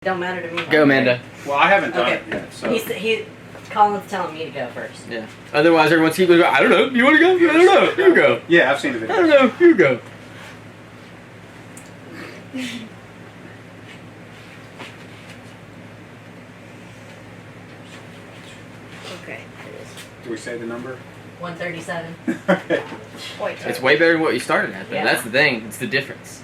Don't matter to me. Go, Amanda. Well, I haven't done Okay. it yet, so. Colin's telling me to go first. Yeah. Otherwise, everyone's keeping going. I don't know. You want to go? I don't know. You go. Yeah, I've seen the video. I don't know. You go. Okay. Do we say the number? 137. Okay. It's way better than what you started at. Though. Yeah. That's the thing. It's the difference.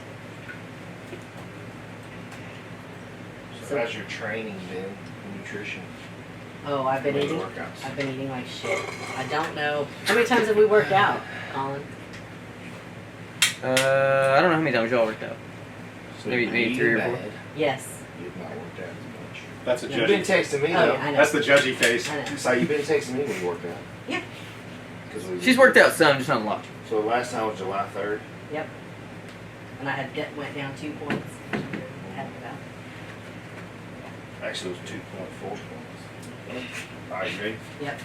So how's your training been in nutrition? Oh, I've been What eating. workouts? I've been eating like shit. I don't know. How many times have we worked out, Colin? I don't know how many times y'all worked out. So Maybe- you maybe eat 3 or 4. bad, Yes. You've not worked out as much. That's a You've been judgy. texting me Oh, though. yeah, I know. That's the judgy face. I know. So you've been texting me when you worked out. Yeah. She's worked out some, just not a lot. So the last time was July 3rd. Yep. And I had went down 2 points. Had about. Actually, it was 2.4 points. Are you ready? Yep.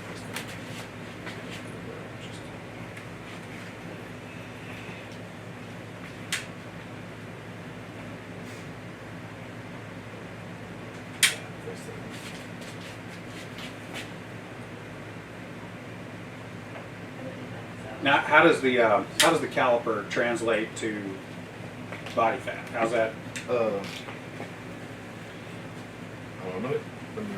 Now, how does the caliper translate to body fat? How's that? Hold on, let me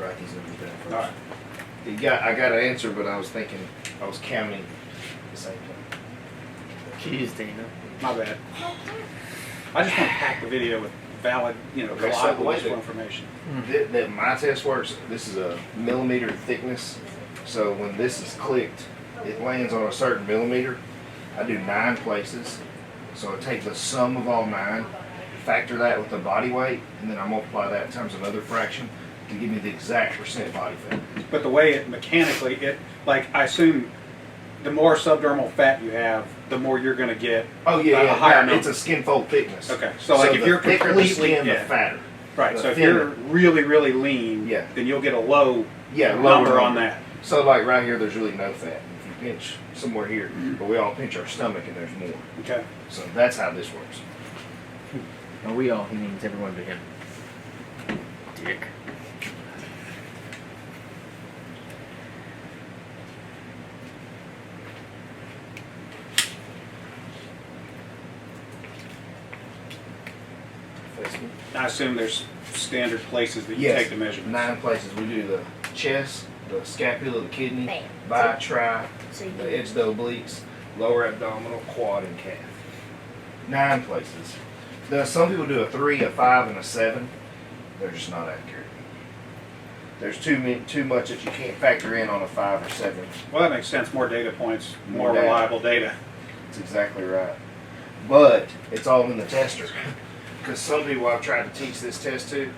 write these numbers down first. All right. I got an answer, but I was thinking, I was counting at the same time. Jeez, Dana. My bad. I just want to pack the video with valid, Okay, so reliable, the way useful that- information. That my test works, this is a millimeter thickness. So when this is clicked, it lands on a certain millimeter. I do 9 places. So I take the sum of all 9, factor that with the body weight, and then I multiply that times another fraction to give me the exact percent body fat. But the way it mechanically, I assume the more subdermal fat you have, the more you're going to get Oh yeah, a yeah. higher It's number. a skin fold thickness. Okay, so like if the you're thicker completely, the skin, yeah. the fatter. Right, the so if thinner. you're really, really lean, Yeah. then you'll get a low Yeah, lower number on that. So like right here, there's really no fat. If you pinch somewhere here, but we all pinch our stomach and there's more. Okay. So that's how this works. Oh, we all. He means everyone but him. Dick. Face me. I assume there's standard places that you Yes, take the measurements. 9 places. We do the chest, the scapula, the kidney, Bam. bi, tri, So you the edge of the obliques, lower abdominal, quad, and calf. 9 places. Now, some people do a 3, a 5, and a 7. They're just not accurate. There's too much that you can't factor in on a 5 or 7. Well, that makes sense. More data points, more More data. reliable data. That's exactly right. But it's all in the tester. Because some people I've tried to teach this test to,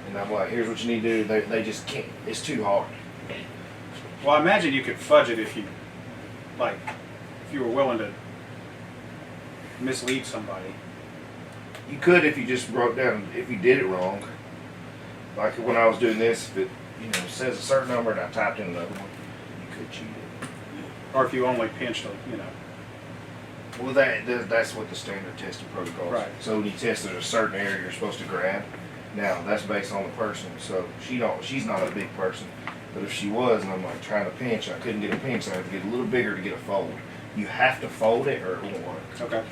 and I'm like, here's what you need to do. They just can't. It's too hard. Well, I imagine you could fudge it if you were willing to mislead somebody. You could if you just broke down, if you did it wrong. Like when I was doing this, if it says a certain number and I typed in another one, you could cheat it. Or if you only pinched Well, that's what the standard testing protocol is. Right. So when you test at a certain area, you're supposed to grab. Now that's based on the person. So she's not a big person, but if she was, and I'm like trying to pinch, I couldn't get a pinch. I had to get a little bigger to get a fold. You have to fold it or it won't work. Okay.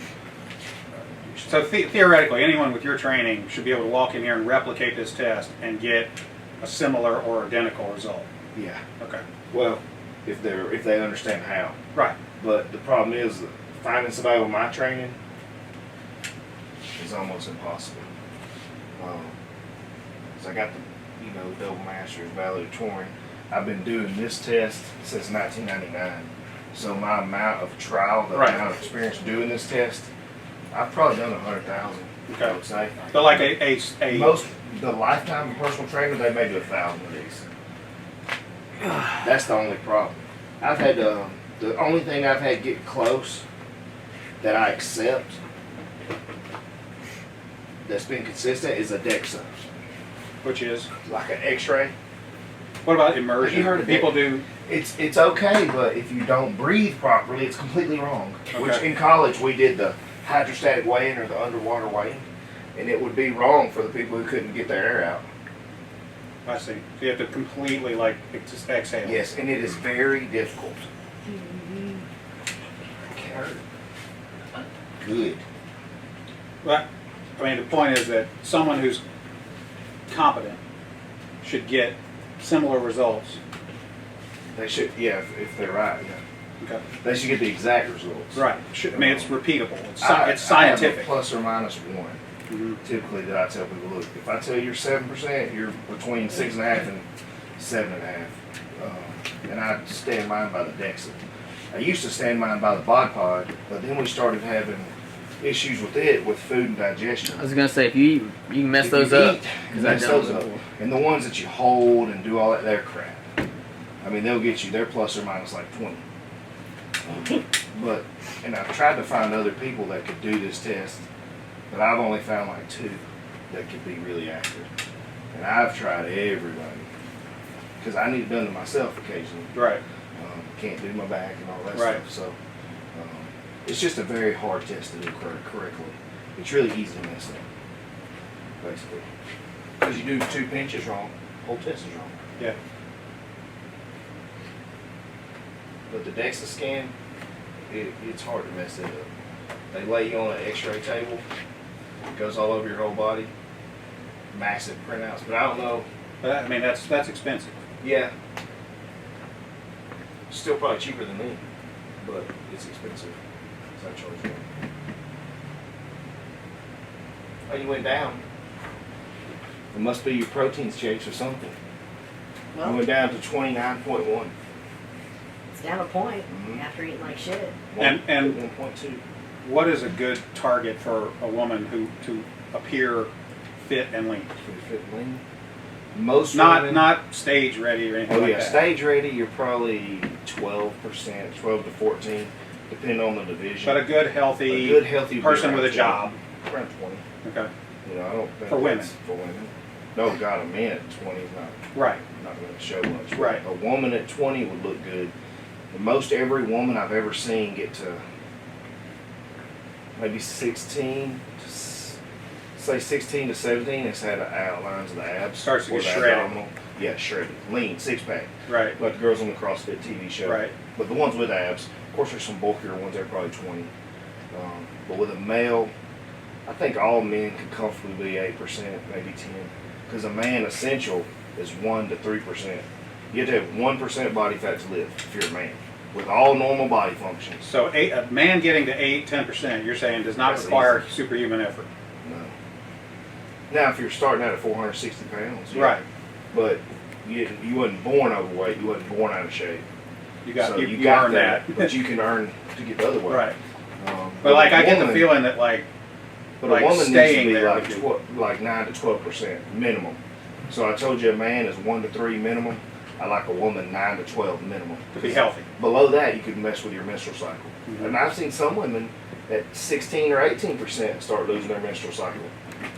So theoretically, anyone with your training should be able to walk in here and replicate this test and get a similar or identical result. Yeah. Okay. Well, if they understand how. Right. But the problem is that finding somebody with my training is almost impossible. So I got the double master's valedictorian. I've been doing this test since 1999. So my amount of trial, the Right. amount of experience doing this test, I've probably done 100,000. Okay. I would say. So like a Most the lifetime of personal trainer, they may do 1,000 of these. That's the only problem. I've had the only thing I've had get close that I accept that's been consistent is a DEXA, which is like an X-ray. what about immersion? Have you heard of People it? do. It's okay, but if you don't breathe properly, it's completely wrong. Which Okay. in college we did the hydrostatic weighing or the underwater weighing, and it would be wrong for the people who couldn't get their air out. I see. So you have to completely like just exhale. Yes, and it is very difficult. Good. But I mean, the point is that someone who's competent should get similar results. They should, yeah, if they're right, yeah. Okay. They should get the exact results. Right. I mean, it's repeatable. It's I have scientific. a plus or minus 1. Mhm. Typically, that I tell people, look, if I tell you you're 7%, you're between 6.5 and 7.5. And I stand mine by the DEXA. I used to stand mine by the Bodyfat, but then we started having issues with it with food and digestion. I was gonna say if you eat, you can mess If those you up. eat, Because you I mess done those it up. before. And the ones that you hold and do all that, they're crap. I mean, they'll get you, they're plus or minus like 20. But, and I've tried to find other people that could do this test, but I've only found like 2 that could be really accurate. And I've tried everybody, because I need it done to myself occasionally. Right. Can't do my back and all that Right. stuff. So it's just a very hard test to do correctly. It's really easy to mess up, basically. Because you do 2 pinches wrong, whole test is wrong. Yeah. But the DEXA scan, it's hard to mess it up. They lay you on an x-ray table, it goes all over your whole body, massive printouts, but I don't know. But I mean, that's expensive. Yeah. Still probably cheaper than me, but it's expensive. So I charge more. Oh, you went down. It must be your proteins changed or something. You Well, went down to 29.1. it's down a point Mhm. after eating like shit. And 1.2. what is a good target for a woman who to appear fit and lean? Pretty fit and lean. Most Not women, not stage ready or anything oh like yeah, that. stage ready, you're probably 12%, 12 to 14, depending on the division. But a good healthy, A good healthy person with a around job. 20, around 20. Okay. You know, I don't think For women. that's for women. No, God, a man at 20 is Right. not going to show much. Right. A woman at 20 would look good. And most every woman I've ever seen get to maybe 16, say 16 to 17, has had outlines of the abs. Starts to or get the shredded. abdominal. Yeah, shredded. Lean, 6-pack. Right. Like the girls on the CrossFit TV show. Right. But the ones with abs, of course there's some bulkier ones, they're probably 20. But with a male, I think all men could comfortably be 8%, maybe 10. Because a man essential is 1 to 3%. You have to have 1% body fat to live if you're a man, with all normal body functions. So a man getting to 10%, you're saying does not That's require superhuman effort. No. Now, if you're starting out at 460 pounds, yeah. Right. But you wasn't born overweight, you wasn't born out of shape. You got So you got earned that. but you can earn to get the other way. Right. But like a I get the woman- feeling that like But like a woman staying needs to be there like would be- like 9 to 12% minimum. So I told you a man is 1 to 3 minimum. I like a woman 9 to 12 minimum. to be healthy. Below that, you could mess with your menstrual cycle. Mhm. And I've seen some women at 16 or 18% start losing their menstrual cycle.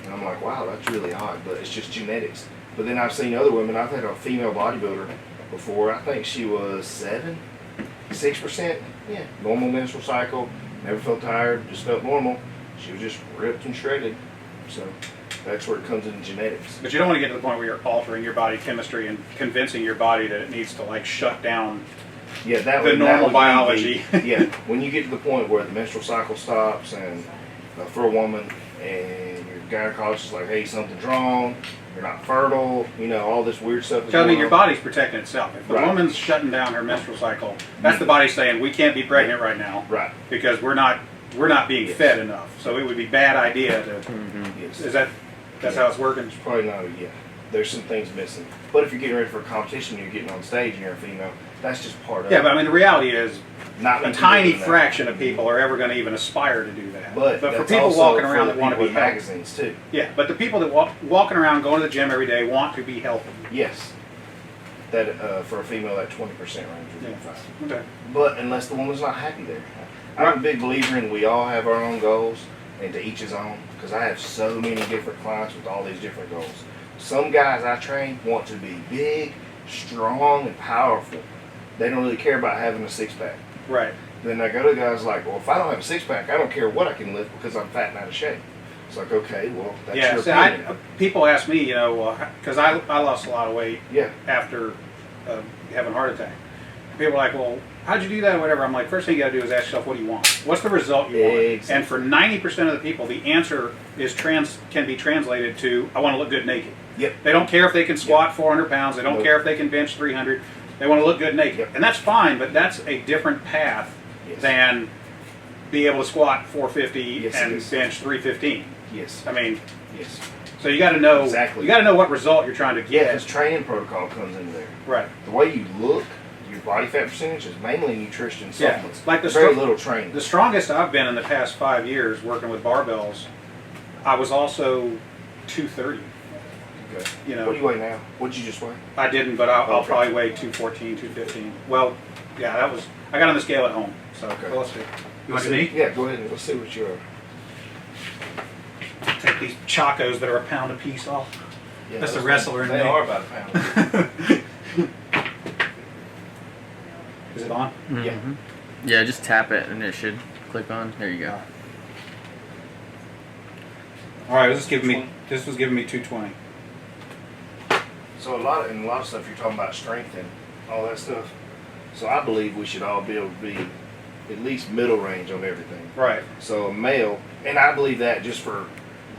And I'm like, wow, that's really odd, but it's just genetics. But then I've seen other women. I've had a female bodybuilder before. I think she was 6%. Yeah, normal menstrual cycle. Never felt tired. Just felt normal. She was just ripped and shredded. So that's where it comes in genetics. But you don't want to get to the point where you're altering your body chemistry and convincing your body that it needs to like shut down. Yeah, that The would, normal that would biology. Be, yeah, when you get to the point where the menstrual cycle stops, and for a woman, and your gynecologist is like, "Hey, something's wrong. You're not fertile." You know, all this weird stuff. Is So, I mean, going your on. body's protecting itself. If a Right. woman's shutting down her menstrual cycle, that's the body saying we can't be pregnant right now Right. because we're not being Yes. fed enough. So it would be bad idea to. Yes. Is that's how it's working? It's probably not. Yeah. There's some things missing. But if you're getting ready for a competition, you're getting on stage, and you're a female. That's just part of Yeah, it. but I mean the reality is Not a many tiny people do that. fraction of people are ever going to even aspire to do that. But for that's people also walking for around the that want to people be with healthy. magazines too. Yeah, but the people that walking around going to the gym every day want to be healthy. Yes. That for a female, that 20% range would be Yeah. fine. Okay. But unless the woman's not happy there. I'm a big believer in we all have our own goals and to each his own, because I have so many different clients with all these different goals. Some guys I train want to be big, strong, and powerful. They don't really care about having a 6-pack. Right. Then I go to guys like, well, if I don't have a 6-pack, I don't care what I can lift because I'm fat and out of shape. It's like, okay, well, that's Yeah, your see, opinion. people ask me, you know, well, because I lost a lot of weight Yeah. after having a heart attack. People are like, well, how'd you do that or whatever? I'm like, first thing you got to do is ask yourself, what do you want? What's the result you want? Exactly. And for 90% of the people, the answer is can be translated to, I want to look good naked. Yep. They don't care if they can squat 400 pounds. They don't Nope. care if they can bench 300. They want to look good naked. Yep. And that's fine, but that's a different path Yes. than be able to squat 450 Yes, and it is. bench 315. Yes. I mean, Yes. so you got to know Exactly. you got to know what result you're trying to Yeah, get. because training protocol comes into there. Right. The way you look, your body fat percentage is mainly nutrition and Yeah. supplements. Like the very stro- little training. The strongest I've been in the past 5 years working with barbells, I was also 230. Okay. You know, What do you weigh now? What did you just weigh? I didn't, but I'll Okay. probably weigh 214, 215. Well, yeah, that was. I got on the scale at home. So Okay. well, let's see. You want to me? Yeah, go ahead and let's see what you are. Take these chacos that are a pound a piece off. Yeah, That's the those wrestler in They me. are about a pound. Is it on? Yeah. Mhm. Yeah, just tap it and it should click on. There you go. All right, this was giving me 220. So a lot of stuff you're talking about strength and all that stuff. So I believe we should all be able to be at least middle range on everything. Right. So a male, and I believe that just for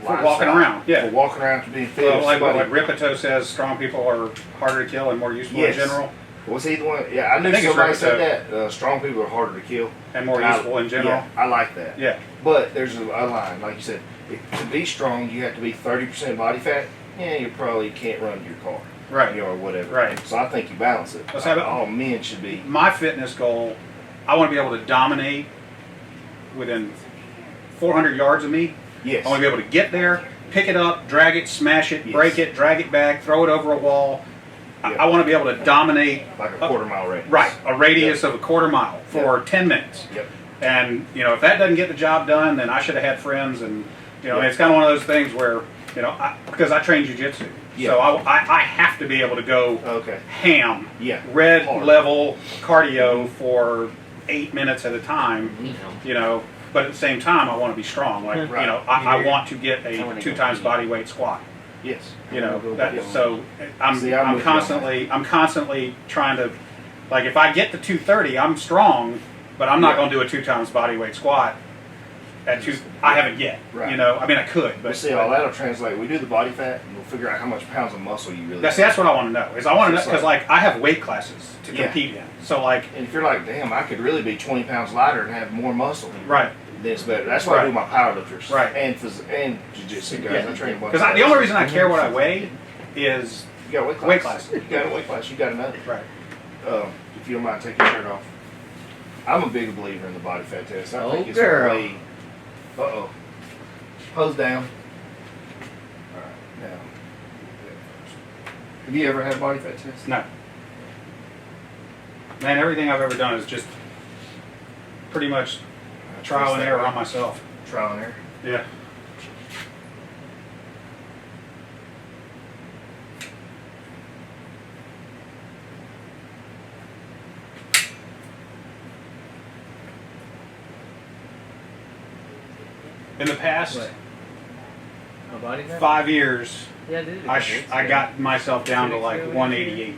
walking lifestyle, around, yeah. for walking around to being fit. Well, if like somebody- Ripito says, strong people are harder to kill and more useful Yes. in general, Was he the one? Yeah, I knew think it's somebody said Ripito. that. Strong people are harder to kill. and more And I- useful in general. Yeah, I like that. Yeah. But there's a line, like you said, to be strong, you have to be 30% body fat. Yeah, you probably can't run your car, Right. you know, or whatever. Right. So I think you balance it. Let's have it- All men should be. My fitness goal, I want to be able to dominate within 400 yards of me. Yes. I want to be able to get there, pick it up, drag it, smash it, Yes. break it, drag it back, throw it over a wall. Yep. I want to be able to dominate Like a quarter mile radius. right, a radius of a quarter mile for 10 minutes. Yep. And, you know, if that doesn't get the job done, then I should have had friends. And, you know, Yeah. it's kind of one of those things where, you know, because I train jujitsu. Yeah. So I have to be able to go Okay. ham, Yeah. red Hard. level cardio for 8 minutes at a time, Mm-hmm. you know, but at the same time, I want to be strong. Like, Right. you know, I want to get a 2 times body weight squat. Yes. You know, Yeah. so I'm See, I'm with you on I'm constantly trying to, like, if I get to 230, I'm strong, but I'm not Yeah. going to do a 2 times body weight squat at 2. I haven't yet. Right. You know, I mean, I could, But but see, all that'll translate. We do the body fat, and we'll figure out how much pounds of muscle you really that's have. what I want to know. Is I want to know It's because, like, I have weight classes to Yeah. compete in. So, like, And if you're like, damn, I could really be 20 pounds lighter and have more muscle. right. Then it's better. That's why I Right. do my powerlifters. Right. And jiu-jitsu guys. Yeah. I train a bunch Because of the only guys. reason I care what I weigh is You got a weight class. weight class. You got a weight class. You got to know. right. If you don't mind, take your shirt off. I'm a big believer in the body fat test. I Oh, think it's girl. way. Uh-oh. Hose down. All right. Now. Have you ever had a body fat test? No. Man, everything I've ever done is just pretty much trial and error on myself. Trial and error. Yeah. In the past What? A body fat? 5 years, Yeah, I did. I got myself down to like 188.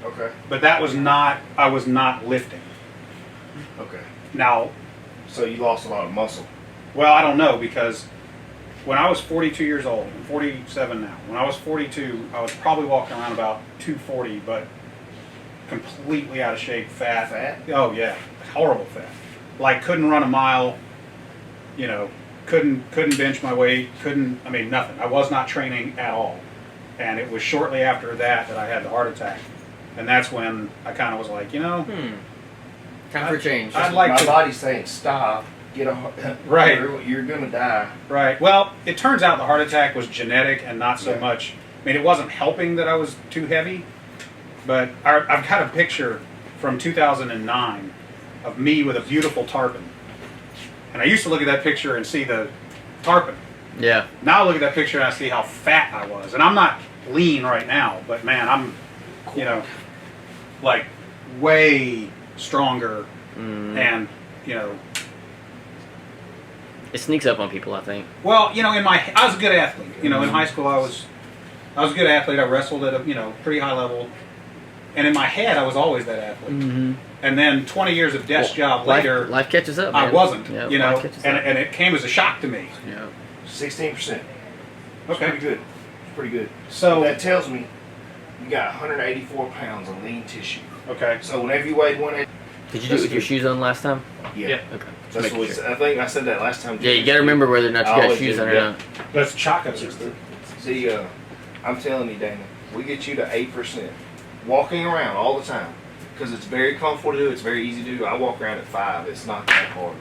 Okay. But that was not, I was not lifting. Okay. Now, So you lost a lot of muscle. well, I don't know because when I was 42 years old, I'm 47 now. When I was 42, I was probably walking around about 240, but completely out of shape, fat. Fat? Oh yeah, horrible fat. Like couldn't run a mile. You know, couldn't bench my weight. I mean nothing. I was not training at all. And it was shortly after that I had the heart attack. And that's when I kind of was like, you know, Time for change. I'd like my to. body's saying stop. Get a Right. You're gonna die. Right. Well, it turns out the heart attack was genetic and not so Yeah. much. I mean, it wasn't helping that I was too heavy, but I've got a picture from 2009 of me with a beautiful tarpon. And I used to look at that picture and see the tarpon. Yeah. Now I look at that picture and I see how fat I was. And I'm not lean right now, but man, I'm, you know, like way stronger and, you know, It sneaks up on people, I think. Well, you know, I was a good athlete. You know, in high school I was a good athlete. I wrestled at a pretty high level, and in my head I was always that athlete. Mm-hmm. And then 20 years of desk job later, life catches up. Man. I wasn't. Yeah, you know, life catches up. and it came as a shock to me. Yeah. 16%. Okay. Pretty good. It's pretty good. So that tells me you got 184 pounds of lean tissue. okay. So whenever you weighed 180, Did you do it with your shoes on last time? yeah. Okay. That's what I think I said that last time. Yeah, you gotta remember whether or not you I got always shoes do, on or yeah. not. That's chocolate sister. See, I'm telling you, Dana, we get you to 8%. Walking around all the time. Because it's very comfortable to do, it's very easy to do. I walk around at 5, it's not that hard.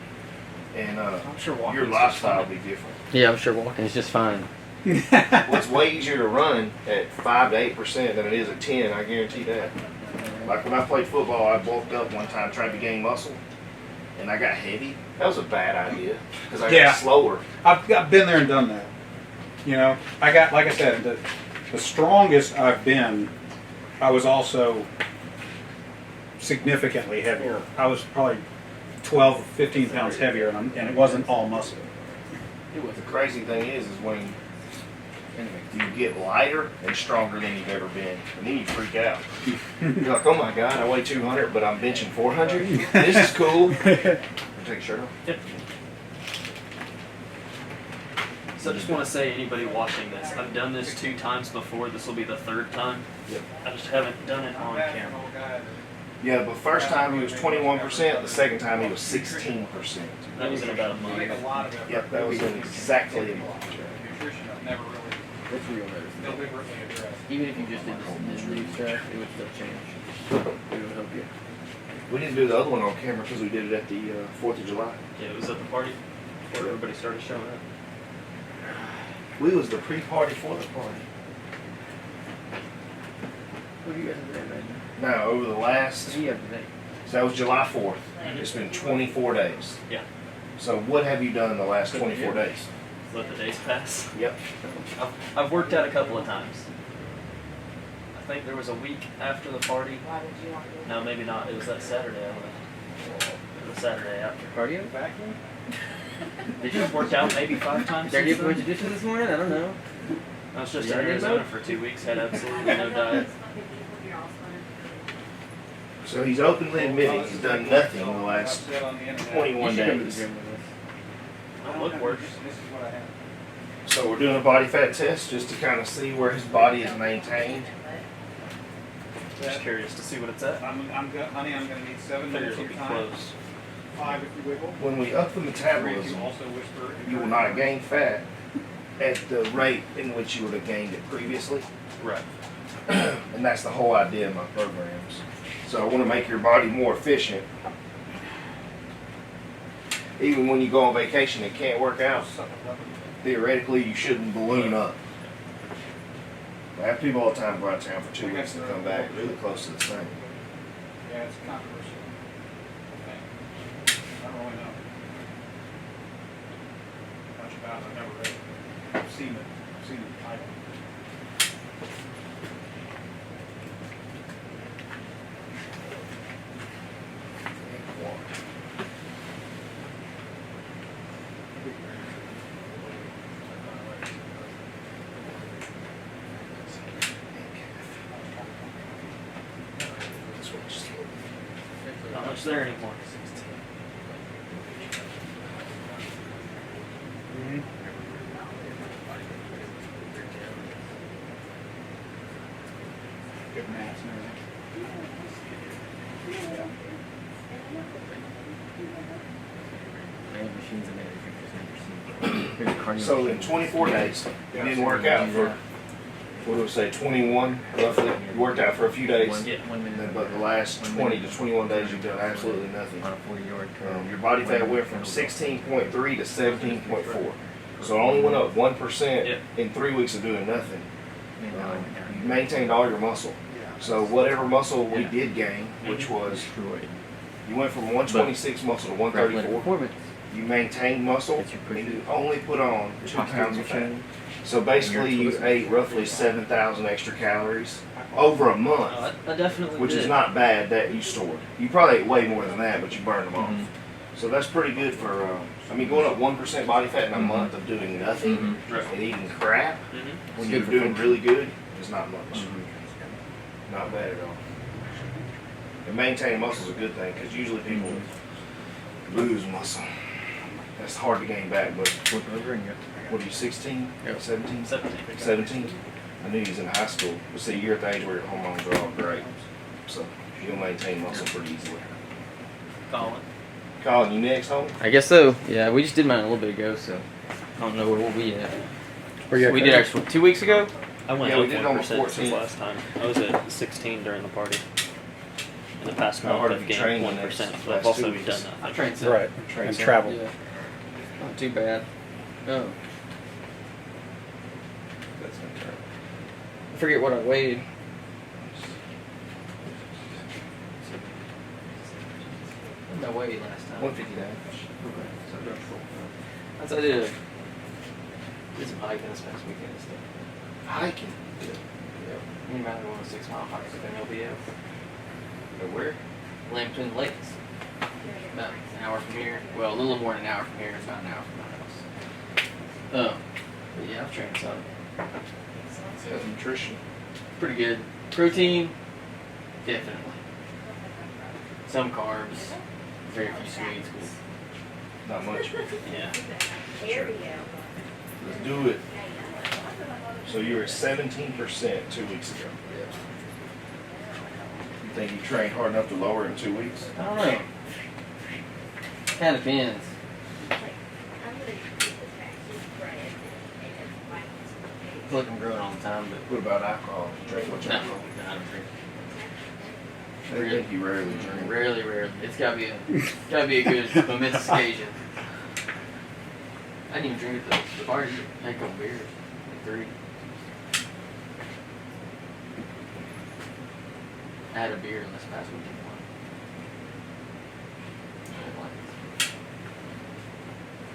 And I'm sure walking your is lifestyle just will be different. Yeah, I'm sure walking is just fine. Well, it's way easier to run at 5 to 8% than it is at 10, I guarantee that. Like when I played football, I bulked up one time, tried to gain muscle, and I got heavy. That was a bad idea, because I got slower. I've been there and done that. You know, I got, like I said, the strongest I've been, I was also significantly heavier. I was probably 12, 15 pounds heavier, and it wasn't all muscle. The crazy thing is when you get lighter and stronger than you've ever been, and then you freak out. You're like, oh my God, I weigh 200, but I'm benching 400? This is cool. Take your shirt off. Yep. So I just want to say, anybody watching this, I've done this 2 times before. This will be the 3rd time. Yep. I just haven't done it on camera. Yeah, but first time he was 21%, the second time he was 16%. That was in about a month. Yep, that was in exactly a month. That's real medicine. Even if you just did this knee strap, it would still change. It would help you. We didn't do the other one on camera because we did it at the 4th of July. Yeah, it was at the party before everybody started showing up. We was the pre-party for the party. What do you guys have today, man? Now, over the last, What do you have today? so that was July 4th. It's been 24 days. Yeah. So what have you done in the last 24 days? Let the days pass. Yep. I've worked out a couple of times. I think there was a week after the party. No, maybe not. It was that Saturday I went. It was Saturday after. Cardio? Did you work out maybe 5 times? Did you since do a bunch then? of dishes this morning? I don't know. I was just Yeah, in I didn't Arizona know. for 2 weeks. Had absolutely no diet. So he's openly admitting he's done nothing in the last 21 You should come to the days. gym with us. Don't look worse. So we're doing a body fat test just to kind of see where his body is maintained. Just curious to see what it's at. Honey, I'm gonna need 7 Figure minutes it'll of be your time. close. 5 if you wiggle. When we up the 3 if metabolism, you also whisper. you will not gain fat at the rate in which you would have gained it previously. Right. And that's the whole idea of my programs. So I want to make your body more efficient. Even when you go on vacation and can't work out, theoretically you shouldn't balloon up. I have people all the time go out of town for 2 weeks and come back really close to the same. Yeah, it's controversial. I don't really know much about it. I've never read it. I've seen it. I've seen the title. Not much there anymore. Good maths and everything. I have machines in there if you've just never seen. So in 24 days, you didn't work out for, what do we say, 21 roughly? You worked out for a few days. 1 minute. But the last 20 to 21 days, you've done absolutely nothing. On a 40-yard curve. Your body fat went from 16.3 to 17.4. So it only went up 1% in 3 weeks of doing nothing. You maintained all your muscle. So whatever muscle we did gain, which was, you went from 126 muscle to 134. You maintained muscle, and you only put on 2 pounds of fat. So basically you ate roughly 7,000 extra calories over a month, I definitely which did. is not bad that you stored. You probably ate way more than that, but you burned them off. So that's pretty good for, I mean, going up 1% body fat in a month of doing nothing and eating crap, when you're doing really good, is not much. Not bad at all. And maintaining muscle is a good thing, because usually people lose muscle. That's hard to gain back, but what are you, 16? Yep. 17? 17. 17? I knew he was in high school. But see, you're at the age where your hormones are all great. So you'll maintain muscle pretty easily. Colin. Colin, you next, homie? I guess so. Yeah, we just did mine a little bit ago, so I don't know where we'll be at. Where you at, We did Cody? ours 2 weeks ago. I went Yeah, we up did it on the 1% since 14th. last time. I was at 16 during the party. In the past How month, hard I've have you gained trained 1%, the next but last I've also 2 weeks? done I nothing. trained some. Right, and travel. Yeah. Not too bad. Oh. That's gonna turn. I forget what I weighed. What did I weigh last time? 159. Okay, so I dropped 4 pounds. I did some hiking this past weekend and stuff. Hiking. Yeah. Me and Riley went on a 6-mile hike with an LBO. But where? Land between the lakes. About an hour from here. Well, a little more than an hour from here. It's about an hour from my house. But yeah, I've trained some. That's nutrition. Pretty good. Protein, definitely. Some carbs, very few sweets. Not much. Yeah. Let's do it. So you were 17% 2 weeks ago. You think you trained hard enough to lower in 2 weeks? I don't know. Kind of depends. I feel like I'm growing all the time, but What about alcohol? Drink much no, alcohol? I don't drink. I think you rarely drink. Rarely. It's gotta be a good momentous occasion. I didn't even drink at the party. I had a couple beers, like 3. I had a beer in this past weekend.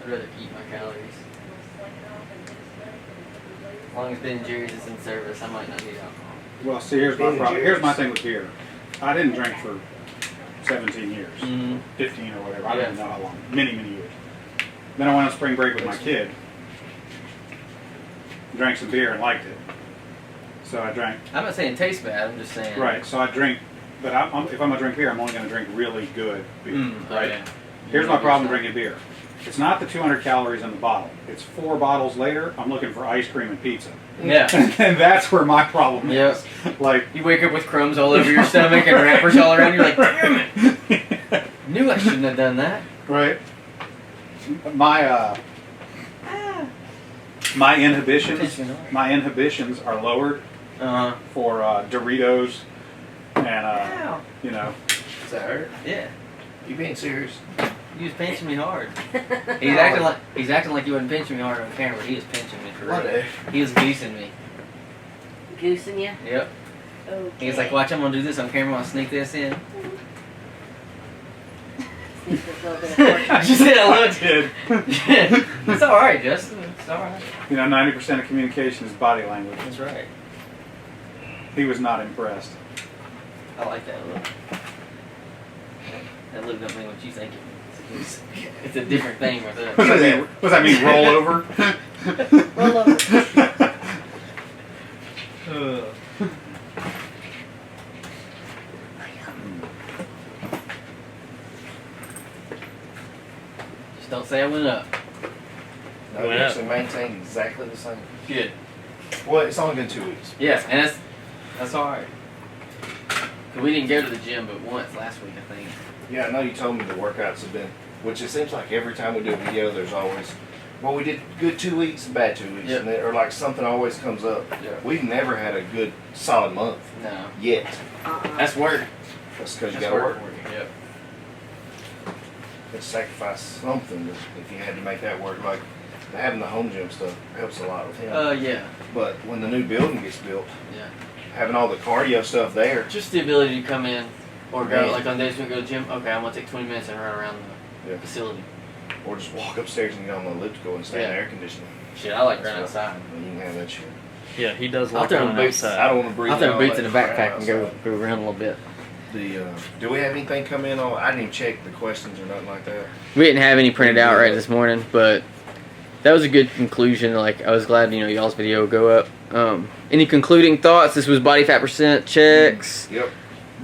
I'd rather eat my calories. As long as Ben Jerry's is in service, I might not need alcohol. Well, see, here's my problem. Here's my thing with beer. I didn't drink for 17 years, 15 or whatever. I don't even know how long. Many years. Then I went on spring break with my kid. Drank some beer and liked it. So I drank. I'm not saying it tastes bad. I'm just saying. Right. So I drink. But if I'm gonna drink beer, I'm only gonna drink really good beer. Right. Yeah. Here's my problem drinking beer. It's not the 200 calories in the bottle. It's 4 bottles later, I'm looking for ice cream and pizza. Yeah. And that's where my problem is. Like, you wake up with crumbs all over your stomach and wrappers all around. You're like, damn it! Knew I shouldn't have done that. right? My inhibitions are lowered for Doritos and you know. Does that hurt? Yeah. You being serious? He was pinching me hard. He's acting like he wasn't pinching me hard on camera, but he was pinching me for What real. He was goosing me. Goosing you? Yep. Okay. He was like, watch, I'm gonna do this on camera, I'm gonna sneak this in. Sneak this little bit of pork. She said I looked. Did. It's alright, Justin. It's alright. You know, 90% of communication is body language. That's right. He was not impressed. I like that look. That look don't mean what you think it means. It's a different thing with us. What does that mean? Roll over? Roll over. Just don't say I went up. No, you actually maintained exactly the same. Good. Well, it's only been 2 weeks. Yeah, and that's alright. We didn't go to the gym but once last week, I think. Yeah, I know you told me the workouts have been, which it seems like every time we do a video, there's always, well, we did good 2 weeks and bad 2 weeks, Yep. and or like something always comes up. Yeah. We've never had a good solid month No. yet. That's work. That's because you That's got to work. Yep. You sacrifice something if you had to make that work. Like having the home gym stuff helps a lot with him. Yeah. But when the new building gets built, Yeah. having all the cardio stuff there, Just the ability to come in or go, Man. like on days we go to the gym, okay, I'm gonna take 20 minutes and run around the Yeah. facility. or just walk upstairs and get on the elliptical and stay in Yeah. air conditioning. Shit, I like That's running what- outside. You can have that shit. Yeah, he does I'll like throw running boots. outside. I don't want to breathe. I'll throw all boots that in the crap backpack and go outside. around a little bit. Do we have anything come in on? I didn't even check the questions or nothing like that. We didn't have any printed out right this morning, but that was a good conclusion. Like, I was glad, y'all's video will go up. Any concluding thoughts? This was body fat percent checks. Yep.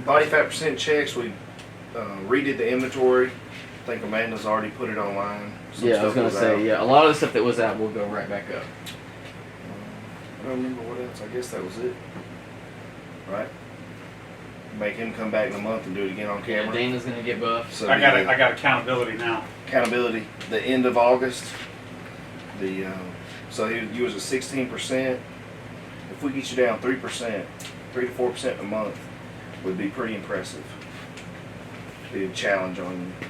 Body fat percent checks. We redid the inventory. I think Amanda's already put it online. Some Yeah, I was stuff gonna was say, out. yeah, a lot of the stuff that was out will go right back up. I don't remember what else. I guess that was it. Right? Make him come back in a month and do it again on Yeah, camera. Dana's gonna get buff. So I got accountability now. accountability. The end of August. So you was at 16%. If we get you down 3%, 3 to 4% a month, would be pretty impressive. Be a challenge on you.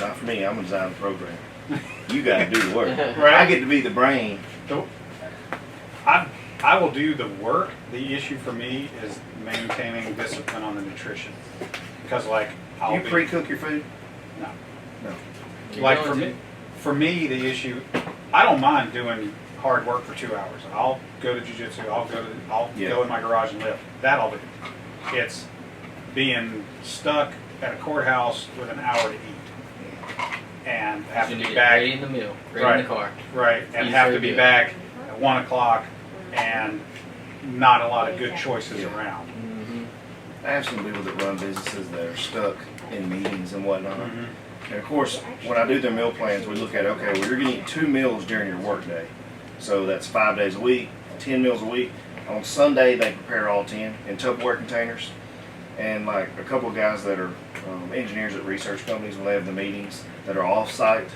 Not for me. I'm gonna design the program. You got to do the work. Right. I get to be the brain. So, I will do the work. The issue for me is maintaining discipline on the nutrition. Because I'll You pre-cook your food? No. No. You're Like going for me, the issue, I don't mind doing hard work for 2 hours. I'll go to jiu-jitsu, I'll go in my garage and lift. That I'll do. It's being stuck at a courthouse with an hour to eat. And have to You be need it back. ready in the meal, ready in the car. Right, and Eat have to very be good. back at 1 o'clock and not a lot of good choices around. Mm-hmm. I have some people that run businesses that are stuck in meetings and whatnot. Mhm. And of course, when I do their meal plans, we look at, okay, well, you're going to eat 2 meals during your work day. So that's 5 days a week, 10 meals a week. On Sunday, they prepare all 10 in Tupperware containers. And like a couple of guys that are engineers at research companies, when they have the meetings that are off-site,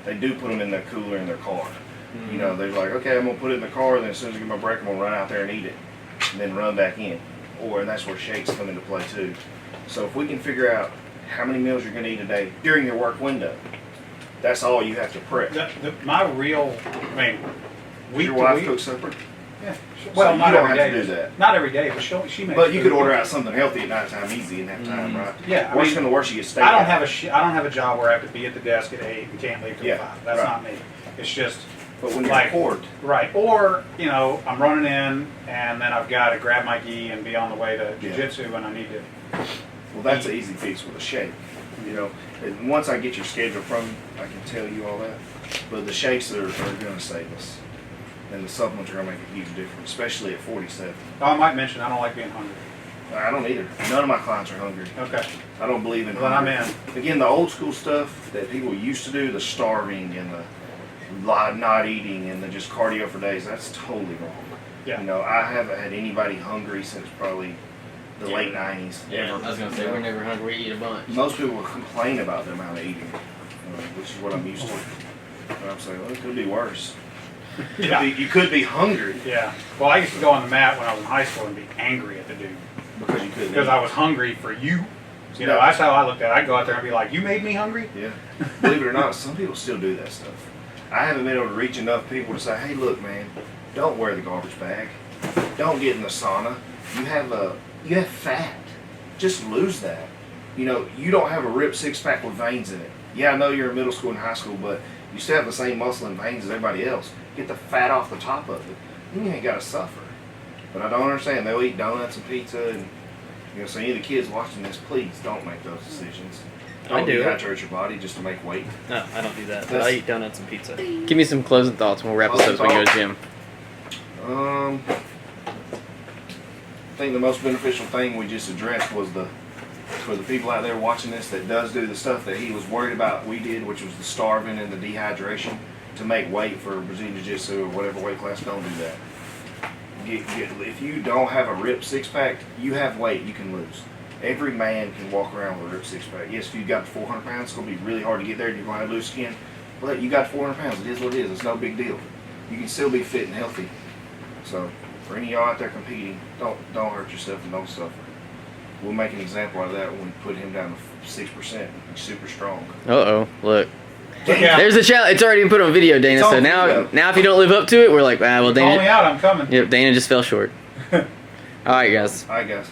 they do put them in their cooler in their car. Mm-hmm. You know, they're like, okay, I'm going to put it in the car, then as soon as I get my break, I'm going to run out there and eat it. And then run back in. And that's where shakes come into play too. So if we can figure out how many meals you're going to eat a day during your work window, that's all you have to prep. My real, week Your to wife week. cooks supper? Yeah. So Well, you not don't every have day. to do that. Not every day, but she makes. But you food. could order out something healthy at nighttime easy and have time, Mhm. right? Yeah, I Worst mean, come to worst, you get steak. I don't out. have a job where I have to be at the desk at 8 and can't leave till Yeah, 5. That's right. not me. It's just But when you're like- poured, right. Or I'm running in and then I've got to grab my gi and be on the way to Yeah. jiu-jitsu and I need to. well, that's an easy fix with a shake. You know, and once I get your schedule from you, I can tell you all that. But the shakes are going to save us. And the supplements are going to make a huge difference, especially at 47. Oh, I might mention I don't like being hungry. I don't either. None of my clients are hungry. Okay. I don't believe in Well, then I'm hunger. in. Again, the old school stuff that people used to do, the starving and the not eating and the just cardio for days, that's totally wrong. Yeah. You know, I haven't had anybody hungry since probably the Yeah. late 90s. Yeah, ever. I was gonna say, we're never hungry, we eat a bunch. Most people will complain about the amount of eating, which is what I'm used to. But I'm saying, well, it could be worse. Yeah. You could be hungry Yeah. Well, I used to go on the mat when I was in high school and be angry at the dude because you couldn't because eat. I was hungry for you. That's how I looked at it. I'd go out there and be like, "You made me hungry." Yeah. Believe it or not, some people still do that stuff. I haven't been able to reach enough people to say, hey, look, man, don't wear the garbage bag. Don't get in the sauna. You have fat. Just lose that. You know, you don't have a ripped six-pack with veins in it. Yeah, I know you're in middle school and high school, but you still have the same muscle and veins as everybody else. Get the fat off the top of it. Then you ain't got to suffer. But I don't understand. They'll eat donuts and pizza and, so any of the kids watching this, please don't make those decisions. Don't I do. dehydrate your body just to make weight. No, I don't do that. But That's- I eat donuts and pizza. Give me some closing thoughts and we'll wrap this up so we can go to gym. I think the most beneficial thing we just addressed was for the people out there watching this that does do the stuff that he was worried about we did, which was the starving and the dehydration to make weight for Brazilian Jiu-Jitsu or whatever weight class. Don't do that. If you don't have a ripped six-pack, you have weight you can lose. Every man can walk around with a ripped six-pack. Yes, if you got 400 pounds, it's going to be really hard to get there and you're going to have loose skin. But you got 400 pounds. It is what it is. It's no big deal. You can still be fit and healthy. So for any of y'all out there competing, don't hurt yourself and don't suffer. We'll make an example out of that when we put him down to 6%. He's super strong. Uh-oh, look. Yeah. There's a challenge. It's already been put on video, Dana. It's on So now video. if you don't live up to it, we're like, well, Call me Dana. out. I'm coming. Yep, Dana just fell short. All right, guys. All right, guys.